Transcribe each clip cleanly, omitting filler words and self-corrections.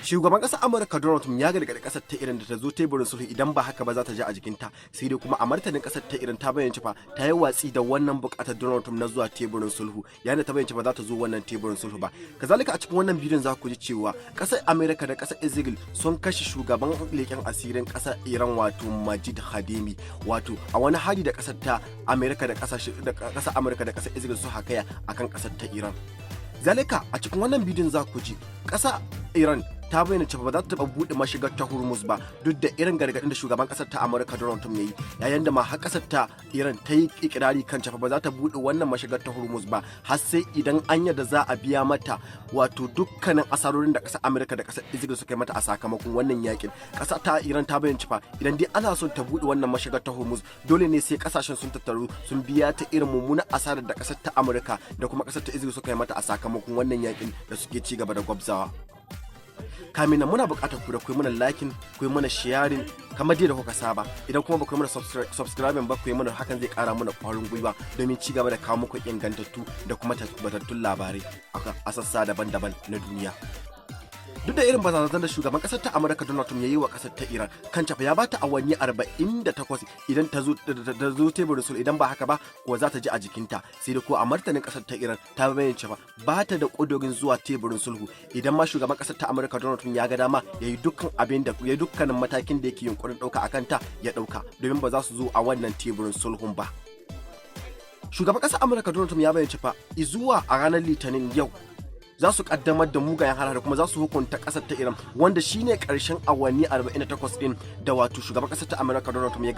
Shugaban ƙasar Amurka Donald Trump ya gargaɗi ƙasar ta Iran da ta zo teburin sulhu idan ba haka ba za ta ji a jikinta, sai dai kuma a martanin ƙasar ta Iran ta bayyana cewa ta yi watsi da wannan buƙatar Donald Trump na zuwa teburin sulhu, yayin da ta bayyana cewa za ta zo wannan teburin sulhu ba. Kazalika a cikin wannan bidiyon za ku ji cewa ƙasar Amurka da ƙasar Israel sun kashe shugaban leƙen asirin ƙasar Iran wato Majid Hadimi, wato a wani hari da ƙasar ta Amurka da ƙasar Amurka da ƙasar Israel suka kai akan ƙasar ta Iran. Zalika a cikin wannan bidiyon za ku ji ƙasar Iran ta bayyana cewa ba za ta taɓa buɗe mashigar ta Hormuz ba, duk da irin gargaɗin da shugaban ƙasar ta Amurka Donald Trump ya yi, yayin da ma har ƙasar ta Iran ta yi ikirari kan cewa ba za ta buɗe wannan mashigar ta Hormuz ba har sai idan an yadda za a biya mata wato dukkanin asarorin da ƙasar Amurka da ƙasar Israel suka yi mata a sakamakon wannan yakin. Ƙasar ta Iran ta bayyana cewa idan dai ana son ta buɗe wannan mashigar ta Hormuz dole ne sai ƙasashen sun tattaru sun biya ta irin mummunan asarar da ƙasar ta Amurka da kuma ƙasar ta Israel suka yi mata a sakamakon wannan yakin da suke ci gaba da gwabzawa. Kamina muna buƙatar ku da ku yi mana liking, ku yi mana sharing kamar dai da kuka saba. Idan kuma ba ku yi mana subscribing ba ku yi mana, hakan zai ƙara mana ƙwarin gwiwa domin ci gaba da kawo muku ingantattu da kuma tabbatattun labarai a sassa daban-daban na duniya. Duk da irin bazazanar da shugaban ƙasar ta Amurka Donald Trump ya yi wa ƙasar ta Iran kan cafa ya bata awanni 48 idan ta zo teburin sulhu, idan ba haka ba kuwa za ta ji a jikinta, sai da ko a martanin ƙasar ta Iran ta bayyana cewa ba ta da ƙudurin zuwa teburin sulhu idan ma shugaban ƙasar ta Amurka Donald Trump ya ga dama ya yi dukkanin matakin da yake yunkurin ɗauka akan ta ya ɗauka, domin ba za su zo a wannan teburin sulhun ba. Shugaban ƙasar Amurka Donald Trump ya bayyana cewa zuwa a ranar Litinin yau za su kaddamar da mugayen harhare kuma za su hukunta kasar ta Iran, wanda shine karshen awanni 48 din da wato shugaban kasar ta Amurka Donald Trump ya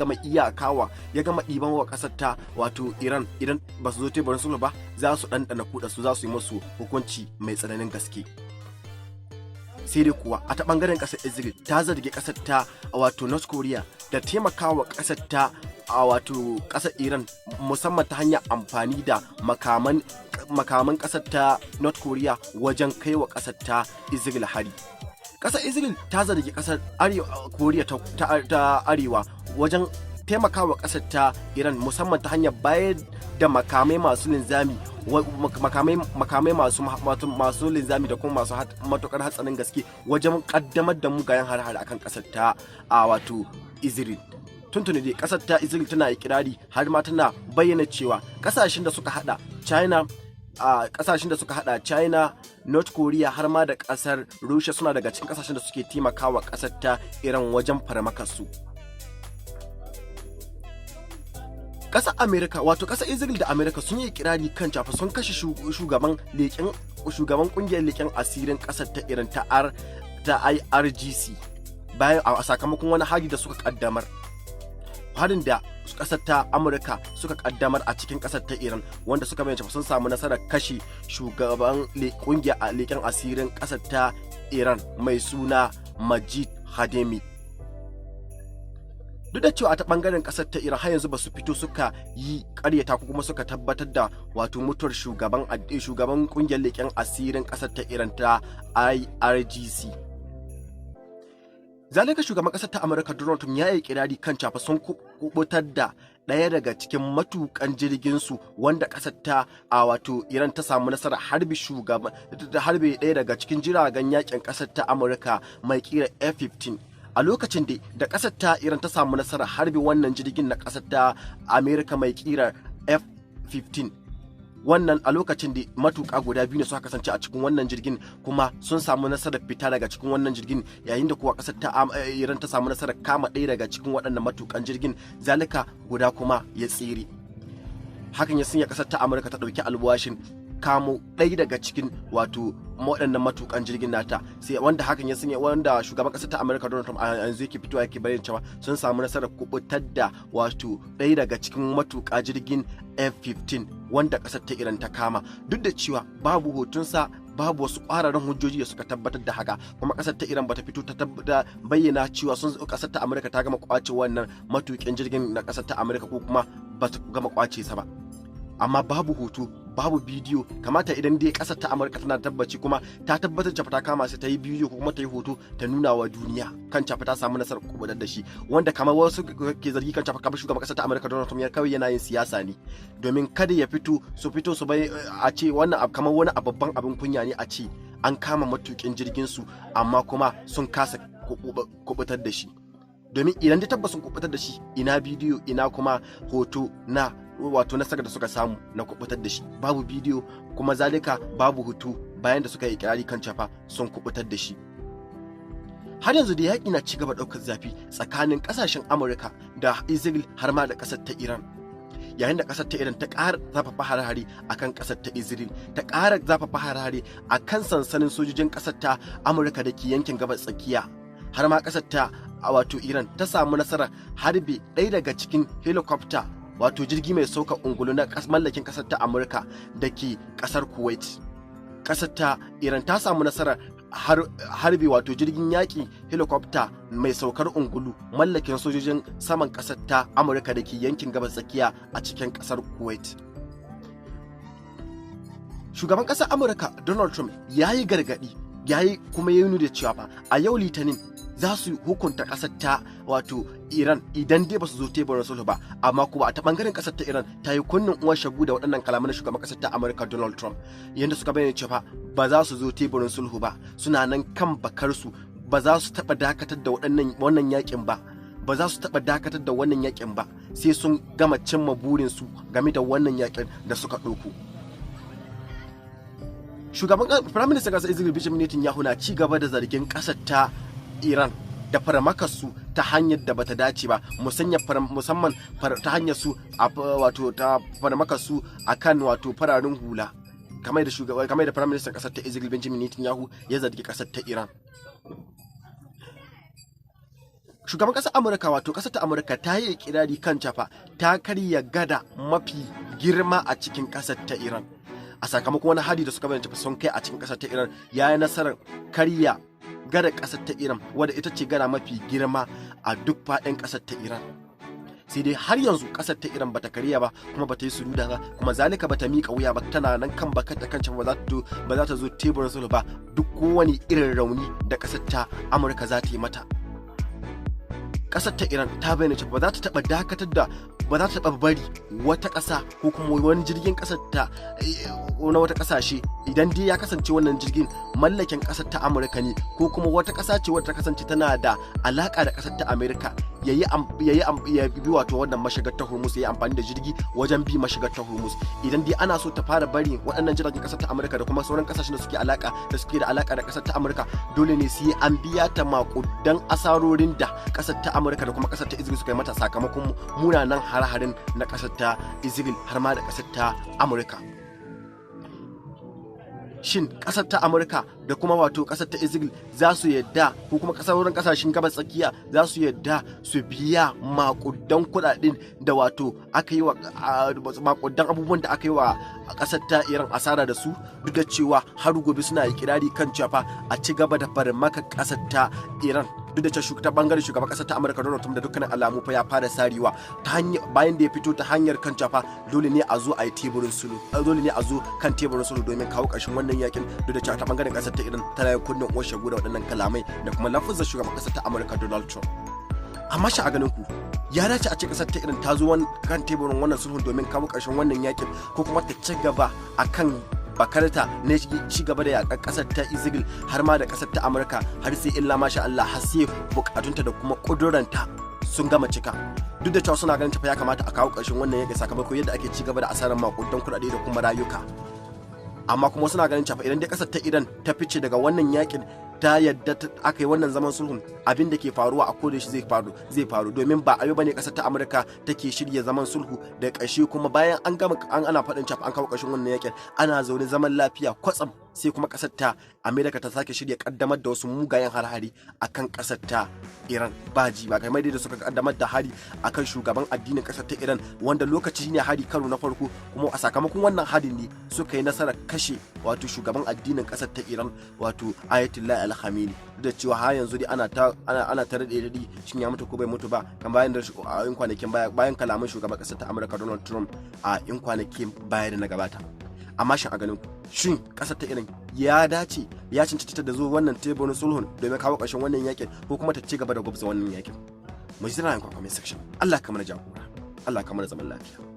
gama ɗiban wa kasar ta wato Iran idan ba su zo teburin sulhu ba za su ɗanɗana kuɗa su, za su yi musu hukunci mai tsananin gaske. Sai dai kuwa a ta bangaren kasar Israel ta zargi kasar ta wato North Korea da taimakawa kasar ta a wato kasar Iran musamman ta hanyar amfani da makaman kasar ta North Korea wajen kai wa kasar ta Israel hari. Kasar Israel ta zargi kasar Korea ta Arewa wajen taimakawa kasar ta Iran musamman ta hanyar bayar da makamai masu linzami masu linzami da kuma masu matukar hatsarin gaske wajen kaddamar da mugayen har-har akan kasar ta wato Israel. Tuntuni dai kasar ta Israel tana ikirari har ma tana bayyana cewa kasashen da suka hada China, North Korea har ma da kasar Russia suna daga cikin kasashen da suke taimakawa kasar ta Iran wajen farmakarsu. Kasar Amerika wato kasar Israel da Amerika sun yi kirari kan cewa sun kashe shugaban kungiyar leƙen asirin kasar ta Iran ta IRGC bayan a sakamakon wani hari da suka kaddamar. Harin da kasar ta Amurka suka kaddamar a cikin kasar ta Iran, wanda suka bayyana sun samu nasarar kashe shugaban kungiyar leƙen asirin kasar ta Iran mai suna Majid Hadimi. Duk da cewa a ta bangaren kasar ta Iran har yanzu ba su fito suka yi karyata ko kuma suka tabbatar da wato mutuwar shugaban kungiyar leƙen asirin kasar ta Iran ta IRGC. Zalika shugaban kasar ta Amurka Donald Trump ya yi kirari kan cafa sun kubutar da ɗaya daga cikin matukan jirgin su wanda kasar ta wato Iran ta samu nasara harbi ɗaya daga cikin jiragen yakin kasar ta Amurka mai kira F-15. A lokacin da kasar ta Iran ta samu nasara harbi wannan jirgin na kasar ta Amerika mai kira F-15, wannan a lokacin da matuƙa guda biyu ne suka kasance a cikin wannan jirgin kuma sun samu nasarar fita daga cikin wannan jirgin, yayin da kuwa kasar ta Iran ta samu nasarar kama ɗaya daga cikin waɗannan matuƙan jirgin, zalika guda kuma ya tsere. Hakan ya sanya kasar ta Amurka ta ɗauki alwashin kamo ɗaya daga cikin wato waɗannan matukan jirgin nata, sai wanda hakan ya sanya wanda shugaban ƙasar ta Amurka Donald Trump a yanzu yake fitowa yake bayyana cewa sun samu nasarar kubutar da wato ɗaya daga cikin matuƙa jirgin F-15 wanda ƙasar ta Iran ta kama, duk da cewa babu hotunsa babu wasu ƙwararren hujjoji da suka tabbatar da haka, kuma ƙasar ta Iran bata fito ta bayyana cewa ƙasar ta Amurka ta gama kwace wannan matuƙin jirgin na ƙasar ta Amurka ko kuma bata gama kwace sa ba. Amma babu hoto babu bidiyo, kamata idan dai kasar ta Amurka tana tabbaci kuma ta tabbatar cewa ta kama sai ta yi bidiyo ko kuma ta yi hoto ta nuna wa duniya kan cewa ta samu nasarar kubutar da shi, wanda kamar wasu ke zargi kan cewa kamar shugaban kasar ta Amurka Donald Trump ya kawai yana yin siyasa ne domin kada ya fito su bai a ce wannan kamar wani babban abin kunya ne a ce an kama matukin jirgin su amma kuma sun kasa kubutar da shi. Domin idan da tabbas sun kubutar da shi, ina bidiyo ina kuma hoto na wato nasarar da suka samu na kubutar da shi? Babu bidiyo kuma zalika babu hoto bayan da suka yi kirari kan cewa sun kubutar da shi. Har yanzu da yaƙi na cigaba ɗaukar zafi tsakanin ƙasashen Amurka da Israel har ma da ƙasar ta Iran. Yayin da ƙasar ta Iran ta ƙara zafafa hare-hare a kan ƙasar ta Israel, ta ƙara zafafa hare-hare a kan sansanin sojojin ƙasar ta Amurka da ke yankin gabas tsakiya. Har ma ƙasar ta wato Iran ta samu nasarar harbe ɗaya daga cikin helikopta wato jirgi mai sauka ungulu na mallakin ƙasar ta Amurka da ke ƙasar Kuwait. Ƙasar ta Iran ta samu nasarar harbi wato jirgin yaƙi helikopta mai saukar ungulu mallakin sojojin saman ƙasar ta Amurka da ke yankin gabas tsakiya a cikin ƙasar Kuwait. Shugaban ƙasar Amurka Donald Trump ya yi gargaɗi, ya yi kuma ya nuna da cewa fa a yau Litinin za su hukunta ƙasar ta wato Iran idan dai ba su zo teburin sulhu ba, amma kuma a ta bangaren ƙasar ta Iran ta yi kunnen uwar shagu da waɗannan kalaman na shugaban ƙasar ta Amurka Donald Trump, yadda suka bayyana cewa ba za su zo teburin sulhu ba, suna nan kan bakarsu, ba za su taɓa dakatar da wannan yakin ba, ba za su taɓa dakatar da wannan yakin ba sai sun gama cimma burinsu game da wannan yakin da suka ɗauko. Shugaban Firaministan ƙasar Israel Benjamin Netanyahu na ci gaba da zargin ƙasar ta Iran da farmakarsu ta hanyar da bata dace ba, musamman ta hanyar su wato ta farmakarsu akan wato fararen hula, kamar da Firaministan ƙasar ta Israel Benjamin Netanyahu ya zargi ƙasar ta Iran. Shugaban ƙasar Amurka wato ƙasar ta Amurka ta yi ikirari kan cewa ta karya gada mafi girma a cikin ƙasar ta Iran. A sakamakon wani hari da suka bayyana sun kai a cikin ƙasar ta Iran, ya yi nasarar karya gada ƙasar ta Iran wadda ita ce gada mafi girma a duk faɗin ƙasar ta Iran. Sai dai har yanzu ƙasar ta Iran bata karya ba kuma bata yi sujuda ba, kuma zalika bata miƙa wuya ba, tana nan kan bakar da kan ba za ta zo teburin sulhu ba duk kowane irin rauni da ƙasar ta Amurka za ta yi mata. Ƙasar ta Iran ta bayyana cewa ba za ta taɓa dakatar da ba za ta taɓa bari wata ƙasa ko kuma wani jirgin ƙasar ta na wata ƙasashe idan dai ya kasance wannan jirgin mallakin ƙasar ta Amurka ne ko kuma wata ƙasa ce wadda ta kasance tana da alaƙa da ƙasar ta Amerika ya bi wato wannan mashigar ta Hormuz, ya yi amfani da jirgi wajen bi mashigar ta Hormuz. Idan dai ana so ta fara bari waɗannan jiragen ƙasar ta Amurka da kuma sauran ƙasashen da suke da alaƙa da ƙasar ta Amurka, dole ne sai an biya ta maƙudan asarorin da ƙasar ta Amurka da kuma ƙasar ta Israel suka yi mata sakamakon munanan hare-haren na ƙasar ta Israel har ma da ƙasar ta Amurka. Shin ƙasar ta Amurka da kuma wato ƙasar ta Israel za su yadda ko kuma sauran ƙasashen gabas tsakiya za su yadda su biya maƙudan kuɗaɗen da wato aka yi wa maƙudan abubuwan da aka yi wa ƙasar ta Iran asara da su, duk da cewa har gobe suna ikirari kan cewa a ci gaba da farmaka ƙasar ta Iran, duk da cewa ta bangaren shugaban ƙasar ta Amurka Donald Trump da dukkanin alamu fa ya fara sarewa bayan da ya fito ta hanyar kan cewa dole ne a zo a yi teburin sulhu, dole ne a zo kan teburin sulhu domin kawo ƙarshen wannan yakin, duk da cewa ta bangaren ƙasar ta Iran tana yin kunnen uwar shagu da waɗannan kalamai da kuma lafazin shugaban ƙasar ta Amurka Donald Trump. Amma shi a ganin ku ya dace a ce ƙasar ta Iran ta zo kan teburin wannan sulhun domin kawo ƙarshen wannan yakin ko kuma ta ci gaba akan bakarta na ci gaba da yaƙar ƙasar ta Israel har ma da ƙasar ta Amurka har sai illa masha Allah har sai bukatunta da kuma ƙuduranta sun gama cika, duk da cewa suna ganin tafiya kamata a kawo ƙarshen wannan yaƙi sakamakon yadda ake ci gaba da asarar maƙudan kuɗaɗe da kuma rayuka. Amma kuma suna ganin cewa idan dai ƙasar ta Iran ta fice daga wannan yaƙin ta yadda aka yi wannan zaman sulhun, abin da ke faruwa a koda shi zai faru domin ba a yau bane ƙasar ta Amurka take shirya zaman sulhu da ƙarshe kuma bayan an gama ana faɗin cewa an kawo ƙarshen wannan yaƙin ana zaune zaman lafiya kwatsam sai kuma ƙasar ta Amerika ta sake shirya kaddamar da wasu mugayen har-hari akan ƙasar ta Iran baji ba kamar da suka kaddamar da hari akan shugaban addinin ƙasar ta Iran wanda lokaci ne hari karo na farko, kuma a sakamakon wannan harin ne suka yi nasarar kashe wato shugaban addinin ƙasar ta Iran wato Ayatollah Al-Khamenei, da cewa har yanzu dai ana ta rade shin ya mutu ko bai mutu ba kan bayan da in kwanakin bayan kalaman shugaban ƙasar ta Amurka Donald Trump a in kwanakin baya da na gabata. Amma shin a ganin shin ƙasar ta Iran ya dace ya cancanta da zo wannan teburin sulhun domin kawo ƙarshen wannan yakin ko kuma ta ci gaba da gwabza wannan yakin? Mu jira yin comment section. Allah ka mana jagora, Allah ka mana zaman lafiya.